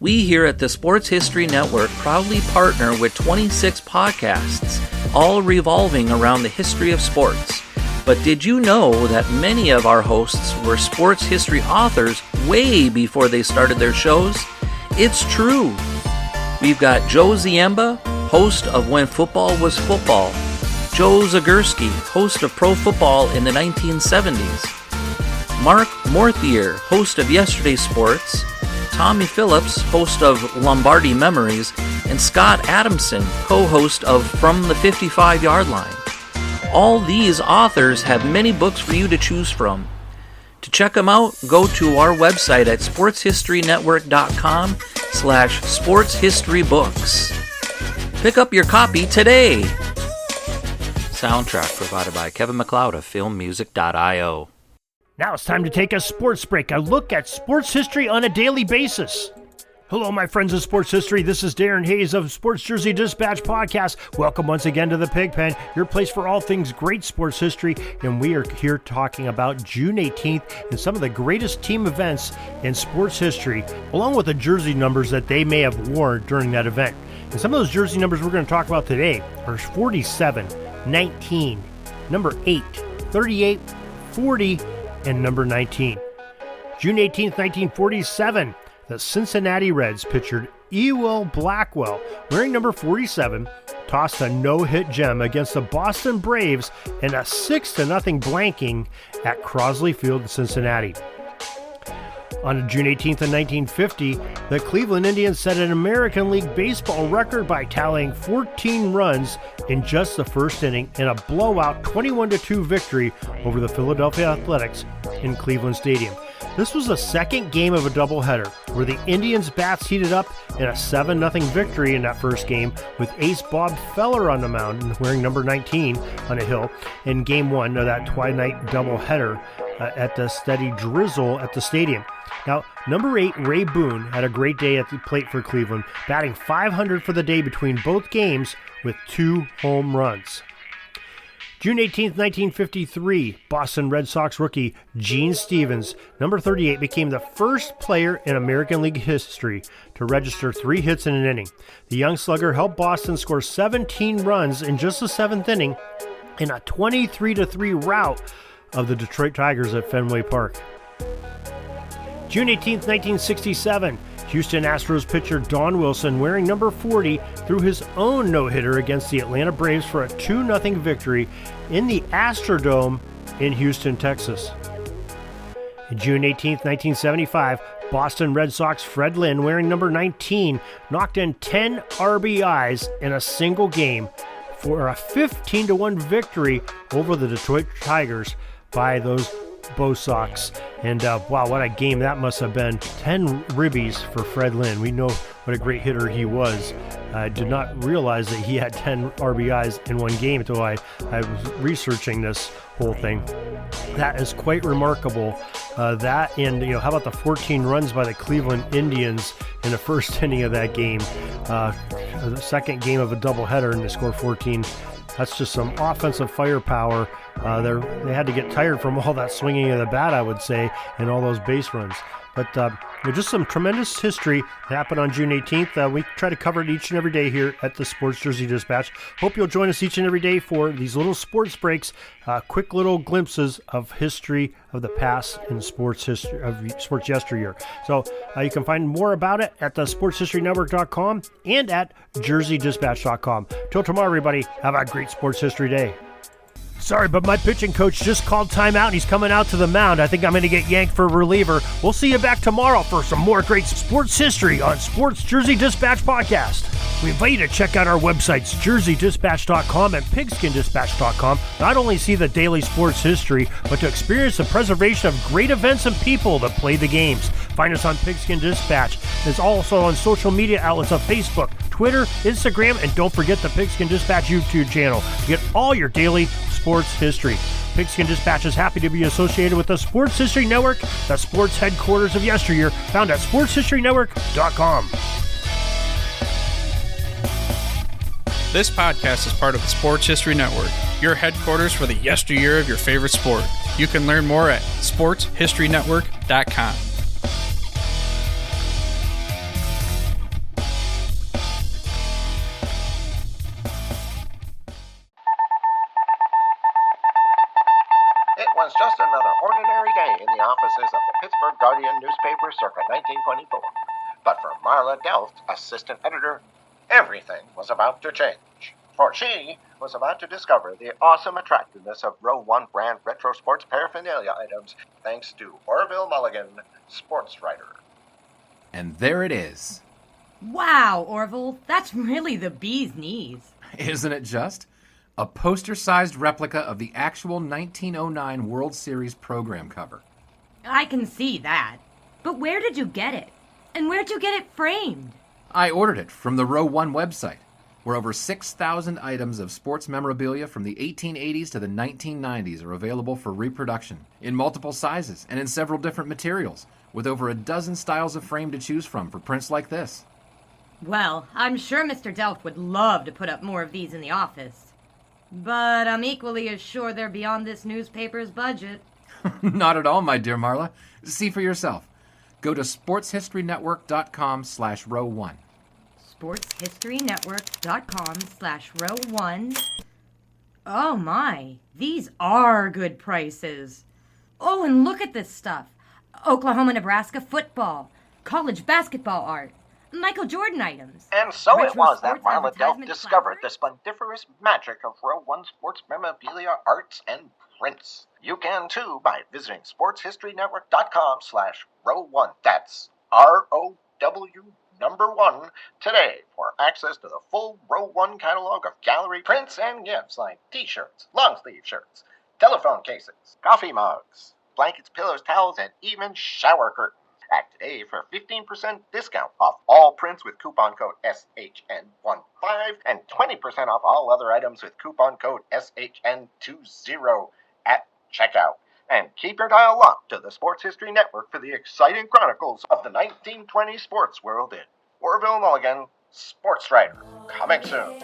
We here at the Sports History Network proudly partner with 26 podcasts, all revolving around the history of sports. But did you know that many of our hosts were sports history authors way before they started their shows? It's true. We've got Joe Ziemba, host of When Football Was Football, Joe Zagurski, host of Pro Football in the 1970s, Mark Morthier, host of Yesterday's Sports, Tommy Phillips, host of Lombardi Memories, and Scott Adamson, co-host of From the 55-Yard Line. All these authors have many books for you to choose from. To check them out, go to our website at sportshistorynetwork.com/sportshistorybooks. Pick up your copy today. Soundtrack provided by Kevin MacLeod of filmmusic.io. Now it's time to take a sports break, a look at sports history on a daily basis. Hello, my friends of sports history. This is Darren Hayes of Sports Jersey Dispatch Podcast. Welcome once again to the Pigpen, your place for all things great sports history. And we are here talking about June 18th and some of the greatest team events in sports history, along with the jersey numbers that they may have worn during that event. And some of those jersey numbers we're going to talk about today are 47, 19, number 8, 38, 40, and number 19. June 18th, 1947, the Cincinnati Reds pitcher Ewell Blackwell, wearing number 47, tossed a no-hit gem against the Boston Braves in a 6-0 blanking at Crosley Field in Cincinnati. On June 18th of 1950, the Cleveland Indians set an American League Baseball record by tallying 14 runs in just the first inning in a blowout 21-2 victory over the Philadelphia Athletics in Cleveland Stadium. This was the second game of a doubleheader, where the Indians' bats heated up in a 7-0 victory in that first game, with ace Bob Feller on the mound wearing number 19 on a hill in Game 1 of that twilight doubleheader at the steady drizzle at the stadium. Now, number 8, Ray Boone, had a great day at the plate for Cleveland, batting .500 for the day between both games with 2 home runs. June 18th, 1953, Boston Red Sox rookie Gene Stevens, number 38, became the first player in American League history to register 3 hits in an inning. The young slugger helped Boston score 17 runs in just the 7th inning in a 23-3 rout of the Detroit Tigers at Fenway Park. June 18th, 1967, Houston Astros pitcher Don Wilson, wearing number 40, threw his own no-hitter against the Atlanta Braves for a 2-0 victory in the Astrodome in Houston, Texas. June 18th, 1975, Boston Red Sox Fred Lynn, wearing number 19, knocked in 10 RBIs in a single game for a 15-1 victory over the Detroit Tigers by those Bo Sox. And wow, what a game that must have been. 10 ribbies for Fred Lynn. We know what a great hitter he was. I did not realize that he had 10 RBIs in one game until I was researching this whole thing. That is quite remarkable. That and, how about the 14 runs by the Cleveland Indians in the first inning of that game? The second game of a doubleheader, and they score 14. That's just some offensive firepower. They had to get tired from all that swinging of the bat, I would say, and all those base runs. But just some tremendous history that happened on June 18th. We try to cover it each and every day here at the Sports Jersey Dispatch. Hope you'll join us each and every day for these little sports breaks, quick little glimpses of history of the past in sports history of sports yesteryear. So you can find more about it at the sportshistorynetwork.com and at jerseydispatch.com. Till tomorrow, everybody, have a great sports history day. Sorry, but my pitching coach just called timeout and he's coming out to the mound. I think I'm going to get yanked for a reliever. We'll see you back tomorrow for some more great sports history on Sports Jersey Dispatch Podcast. We invite you to check out our websites, jerseydispatch.com and pigskindispatch.com. Not only see the daily sports history, but to experience the preservation of great events and people that play the games. Find us on Pigskin Dispatch. There's also on social media outlets of Facebook, Twitter, Instagram, and don't forget the Pigskin Dispatch YouTube channel to get all your daily sports history. Pigskin Dispatch is happy to be associated with the Sports History Network, the sports headquarters of yesteryear, found at sportshistorynetwork.com. This podcast is part of the Sports History Network, your headquarters for the yesteryear of your favorite sport. You can learn more at sportshistorynetwork.com. It was just another ordinary day in the offices of the Pittsburgh Guardian newspaper circa 1924. But for Marla Delft, assistant editor, everything was about to change. For she was about to discover the awesome attractiveness of Row 1 brand retro sports paraphernalia items thanks to Orville Mulligan, sports writer. And there it is. Wow, Orville, that's really the bee's knees. Isn't it just? A poster-sized replica of the actual 1909 World Series program cover. I can see that. But where did you get it? And where'd you get it framed? I ordered it from the Row 1 website, where over 6,000 items of sports memorabilia from the 1880s to the 1990s are available for reproduction, in multiple sizes and in several different materials, with over a dozen styles of frame to choose from for prints like this. Well, I'm sure Mr. Delft would love to put up more of these in the office. But I'm equally as sure they're beyond this newspaper's budget. Not at all, my dear Marla. See for yourself. Go to sportshistorynetwork.com/row1. sportshistorynetwork.com/row1. Oh my, these are good prices. Oh, and look at this stuff. Oklahoma-Nebraska football, college basketball art, Michael Jordan items. And so retro it was that sports Marla Delft advertisement discovered the flowers. splendiferous magic of Row 1 sports memorabilia, arts, and prints. You can too by visiting sportshistorynetwork.com/row1. That's ROW1 today for access to the full Row 1 catalog of gallery prints and gifts like t-shirts, long-sleeve shirts, telephone cases, coffee mugs, blankets, pillows, towels, and even shower curtains. Act today for 15% discount off all prints with coupon code SHN15 and 20% off all other items with coupon code SHN20 at checkout. And keep your dial locked to the Sports History Network for the exciting chronicles of the 1920 sports world in Orville Mulligan, sports writer. Coming soon.